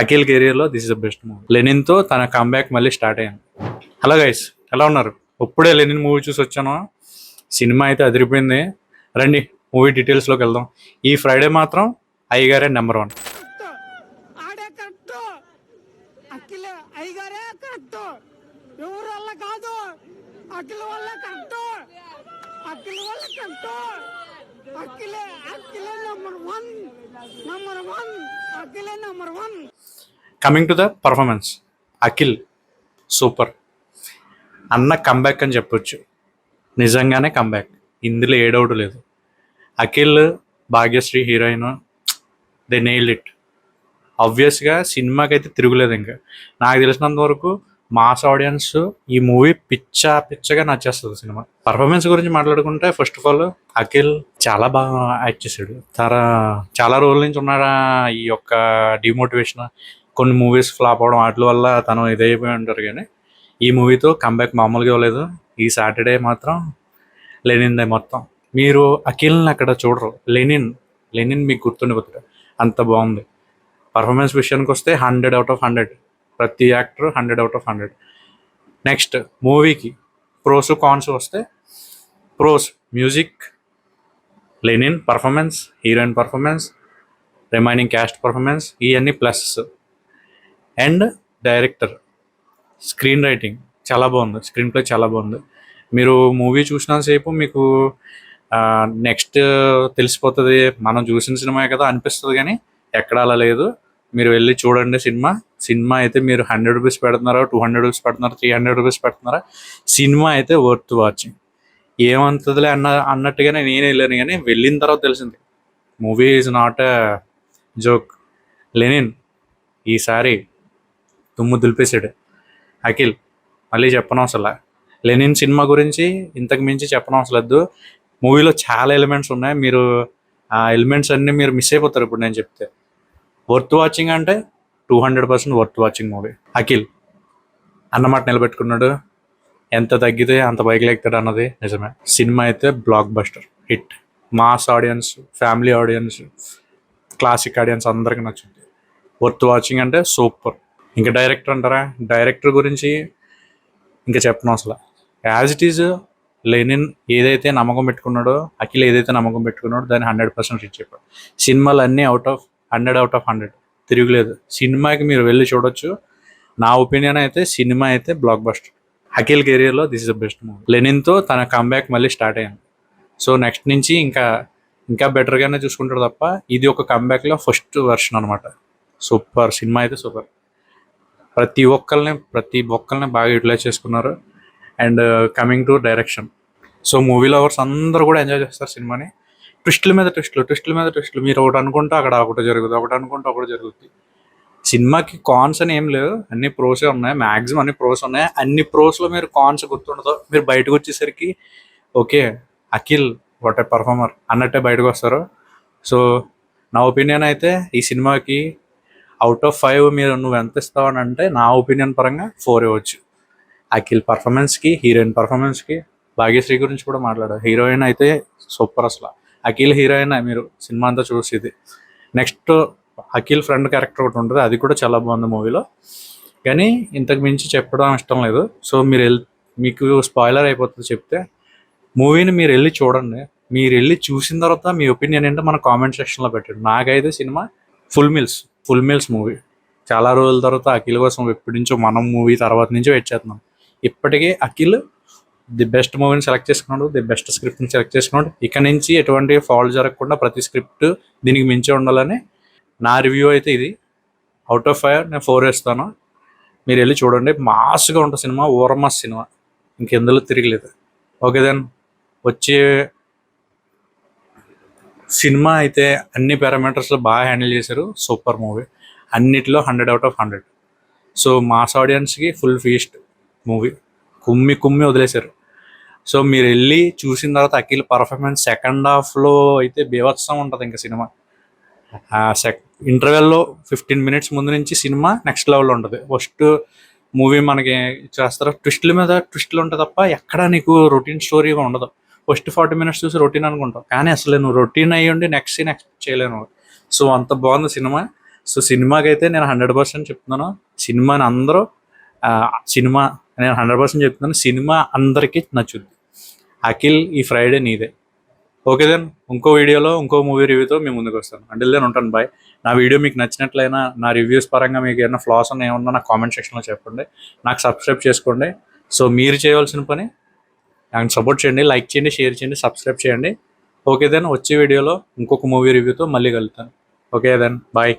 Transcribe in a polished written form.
అఖిల్ కెరియర్లో this is the best movie. లెనిన్తో తన కంబ్యాక్ మళ్ళీ స్టార్ట్ అయ్యాను. హలో గైస్, ఎలా ఉన్నారు? ఇప్పుడే లెనిన్ మూవీ చూసి వచ్చాను. సినిమా అయితే అదిరిపోయింది. రండి మూవీ డీటెయిల్స్లోకి వెళ్దాం. ఈ ఫ్రైడే మాత్రం అయ్యగారే నెంబర్ 1. ఆడే కరెక్ట్, అఖిల్ అయ్యగారే కరెక్ట్, ఎవరు వల్ల కాదు, అఖిల్ వల్ల కరెక్ట్, అఖిల్ వల్ల కరెక్ట్, అఖిలే అఖిలే నెంబర్ 1, అఖిలే number 1. Coming to the performance, Akhil super అన్న కంబ్యాక్ అని చెప్పొచ్చు. నిజంగానే కంబ్యాక్, ఇందులో ఏ డౌట్ లేదు. Akhil, Bhagyashri heroine, they nailed it. ఆబ్వియస్గా సినిమాకి అయితే తిరుగులేదు. ఇంకా నాకు తెలిసినంత వరకు మాస్ ఆడియన్స్ ఈ మూవీ పిచ్చగా నచ్చేస్తుంది. సినిమా పర్ఫార్మెన్స్ గురించి మాట్లాడుకుంటే, ఫస్ట్ ఆఫ్ ఆల్ అఖిల్ చాలా బాగా యాక్ట్ చేశాడు. చాలా రోజుల నుంచి ఉన్నాడా ఈ యొక్క డిమోటివేషన్, కొన్ని మూవీస్ ఫ్లాప్ అవడం వాటి వల్ల తను ఇదైపోయి ఉంటారు. కానీ ఈ మూవీతో కంబ్యాక్ మామూలుగా ఇవ్వలేదు. ఈ సాటర్డే మాత్రం లెనిన్దే మొత్తం. మీరు అఖిల్ని అక్కడ చూడరు, లెనిన్ మీకు గుర్తుండిపోతాడు. అంత బాగుంది. పర్ఫార్మెన్స్ విషయానికి వస్తే 100/100. ప్రతి యాక్టర్ 100/100. నెక్స్ట్ మూవీకి ప్రోస్ కాన్స్ వస్తే, pros music, Lenin performance, heroine performance, remaining cast performance, ఇవన్నీ plus. And director, screen writing చాలా బాగుంది, స్క్రీన్ ప్లే చాలా బాగుంది. మీరు మూవీ చూసినంతసేపు మీకు నెక్స్ట్ తెలిసిపోతుంది, మనం చూసిన సినిమా కదా అనిపిస్తుంది. కానీ ఎక్కడ అలా లేదు. మీరు వెళ్ళి చూడండి. సినిమా అయితే మీరు 100 రూపీస్ పెడుతున్నారా, 200 రూపీస్ పెడుతున్నారా, 300 రూపీస్ పెడుతున్నారా, సినిమా అయితే వర్త్ వాచింగ్. ఏమంతదిలే అన్నట్టుగానే నేను వెళ్ళాను. కానీ వెళ్ళిన తర్వాత తెలిసింది movie is not a joke. Lenin ఈసారి దుమ్ము దులిపేసాడు. అఖిల్ మళ్ళీ చెప్పనవసరం. లెనిన్ సినిమా గురించి ఇంతకు మించి చెప్పనవసరం లేదు. మూవీలో చాలా ఎలిమెంట్స్ ఉన్నాయి. మీరు ఆ ఎలిమెంట్స్ అన్నీ మీరు మిస్ అయిపోతారు ఇప్పుడు నేను చెప్తే. వర్త్ వాచింగ్ అంటే 200% వర్త్ వాచింగ్ మూవీ. అఖిల్ అన్నమాట నిలబెట్టుకున్నాడు. ఎంత తగ్గితే అంత పైకి లెక్కుతాడు అన్నది నిజమే. సినిమా అయితే block buster hit. Mass audience, family audience, classic audience అందరికి నచ్చుతుంది. వర్త్ వాచింగ్ అంటే సూపర్. ఇంకా డైరెక్టర్ అంటారా, డైరెక్టర్ గురించి ఇంకా చెప్పనవసరం. యాజ్ ఇట్ ఈజ్ లెనిన్ ఏదైతే నమ్మకం పెట్టుకున్నాడో, అఖిల్ ఏదైతే నమ్మకం పెట్టుకున్నాడో దాన్ని 100% రీచ్ అయిపోయాడు. సినిమాలు అన్నీ 100/100 తిరుగులేదు. సినిమాకి మీరు వెళ్ళి చూడొచ్చు. నా ఒపీనియన్ అయితే సినిమా అయితే బ్లాక్ బస్టర్. అఖిల్ కెరియర్లో this is the best movie. లెనిన్తో తన కంబ్యాక్ మళ్ళీ స్టార్ట్ అయ్యాను. సో నెక్స్ట్ నుంచి ఇంకా బెటర్గానే చూసుకుంటాడు తప్ప, ఇది ఒక కంబ్యాక్లో ఫస్ట్ వర్షన్ అనమాట. సూపర్ సినిమా అయితే సూపర్. ప్రతి ఒక్కరిని బాగా యూటిలైజ్ చేసుకున్నారు. And coming to direction, so movie lovers అందరూ కూడా ఎంజాయ్ చేస్తారు సినిమాని. ట్విస్టుల మీద ట్విస్టులు. మీరు ఒకటి అనుకుంటే అక్కడ ఒకటి జరుగుతుంది, ఒకటి అనుకుంటే ఒకటి జరుగుతుంది. సినిమాకి కాన్స్ అని ఏం లేవు, అన్ని ప్రోసే ఉన్నాయి. మ్యాక్సిమం అన్ని ప్రోస్ ఉన్నాయి. అన్ని ప్రోస్లో మీరు కాన్స్ గుర్తుండదు. మీరు బయటకు వచ్చేసరికి okay Akhil what a performer అన్నట్టే బయటకు వస్తారు. సో నా ఒపీనియన్ అయితే ఈ సినిమాకి అవుట్ ఆఫ్ 5 నువ్వు ఎంత ఇస్తావు అని అంటే, నా ఒపీనియన్ పరంగా 4 ఇవ్వచ్చు. అఖిల్ పర్ఫార్మెన్స్కి, హీరోయిన్ పర్ఫార్మెన్స్కి. భాగ్యశ్రీ గురించి కూడా మాట్లాడారు. హీరోయిన్ అయితే సూపర్ అసలు. అఖిల్ హీరోయిన్ మీరు సినిమా అంతా చూసేది. నెక్స్ట్ అఖిల్ ఫ్రెండ్ క్యారెక్టర్ ఒకటి ఉంటుంది, అది కూడా చాలా బాగుంది మూవీలో. కానీ ఇంతకు మించి చెప్పడం ఇష్టం లేదు. సో మీకు స్పాయిలర్ అయిపోతుంది చెప్తే. మూవీని మీరు వెళ్ళి చూడండి. మీరు వెళ్ళి చూసిన తర్వాత మీ ఒపీనియన్ ఏంటో మన కామెంట్ సెక్షన్లో పెట్టండి. నాకైతే సినిమా ఫుల్ మీల్స్ మూవీ. చాలా రోజుల తర్వాత అఖిల్ కోసం ఎప్పటి నుంచో మనం మూవీ తర్వాత నుంచో వెయిట్ చేస్తున్నాం. ఇప్పటికీ అఖిల్ ది బెస్ట్ మూవీని సెలెక్ట్ చేసుకున్నాడు, ది బెస్ట్ స్క్రిప్ట్ని సెలెక్ట్ చేసుకున్నాడు. ఇక నుంచి ఎటువంటి ఫాల్ట్ జరగకుండా ప్రతి స్క్రిప్ట్ దీనికి మించి ఉండాలని నా రివ్యూ అయితే ఇది. అవుట్ ఆఫ్ 5 నేను 4 వేస్తాను. మీరు వెళ్ళి చూడండి. మాస్గా ఉంటుంది సినిమా, ఓరమాస్ సినిమా, ఇంకెందులో తిరగలేదు. ఓకే దెన్ వచ్చే సినిమా అయితే అన్ని పారామీటర్స్లో బాగా హ్యాండిల్ చేశారు. సూపర్ మూవీ, అన్నిటిలో 100/100. సో మాస్ ఆడియన్స్కి ఫుల్ ఫీస్ట్ మూవీ. కుమ్మి వదిలేశారు. సో మీరు వెళ్ళి చూసిన తర్వాత అఖిల్ పర్ఫార్మెన్స్ సెకండ్ హాఫ్లో అయితే బీభత్సం ఉంటుంది. ఇంకా సినిమా ఇంటర్వెల్లో 15 minutes ముందు నుంచి సినిమా నెక్స్ట్ లెవెల్లో ఉంటుంది. ఫస్ట్ మూవీ మనకి చేస్తారు, ట్విస్టుల మీద ట్విస్టులు ఉంటాయి తప్ప ఎక్కడ నీకు రొటీన్ స్టోరీగా ఉండదు. ఫస్ట్ 40 minutes చూసి రొటీన్ అనుకుంటావు, కానీ అసలు నువ్వు రొటీన్ అయ్యండి నెక్స్ట్ సీన్ ఎక్స్పెక్ట్ చేయలేను. సో అంత బాగుంది సినిమా. సో సినిమాకైతే నేను 100% చెప్తున్నాను, సినిమాని అందరూ సినిమా నేను 100% చెప్తున్నాను, సినిమా అందరికీ నచ్చుద్ది. అఖిల్ ఈ ఫ్రైడే నీదే. ఓకే దెన్ ఇంకో వీడియోలో ఇంకో మూవీ రివ్యూతో మేము ముందుకు వస్తాను. అంటే దెన్ ఉంటాను, బాయ్. నా వీడియో మీకు నచ్చినట్లయినా, నా రివ్యూస్ పరంగా మీకు ఏమైనా ఫ్లాస్ అని ఏమన్నా నాకు కామెంట్ సెక్షన్లో చెప్పండి. నాకు సబ్స్క్రైబ్ చేసుకోండి. సో మీరు చేయవలసిన పని నాకు సపోర్ట్ చేయండి, లైక్ చేయండి, షేర్ చేయండి, సబ్స్క్రైబ్ చేయండి. ఓకే దెన్ వచ్చే వీడియోలో ఇంకొక మూవీ రివ్యూతో మళ్ళీ కలుగుతాను. Okay then bye.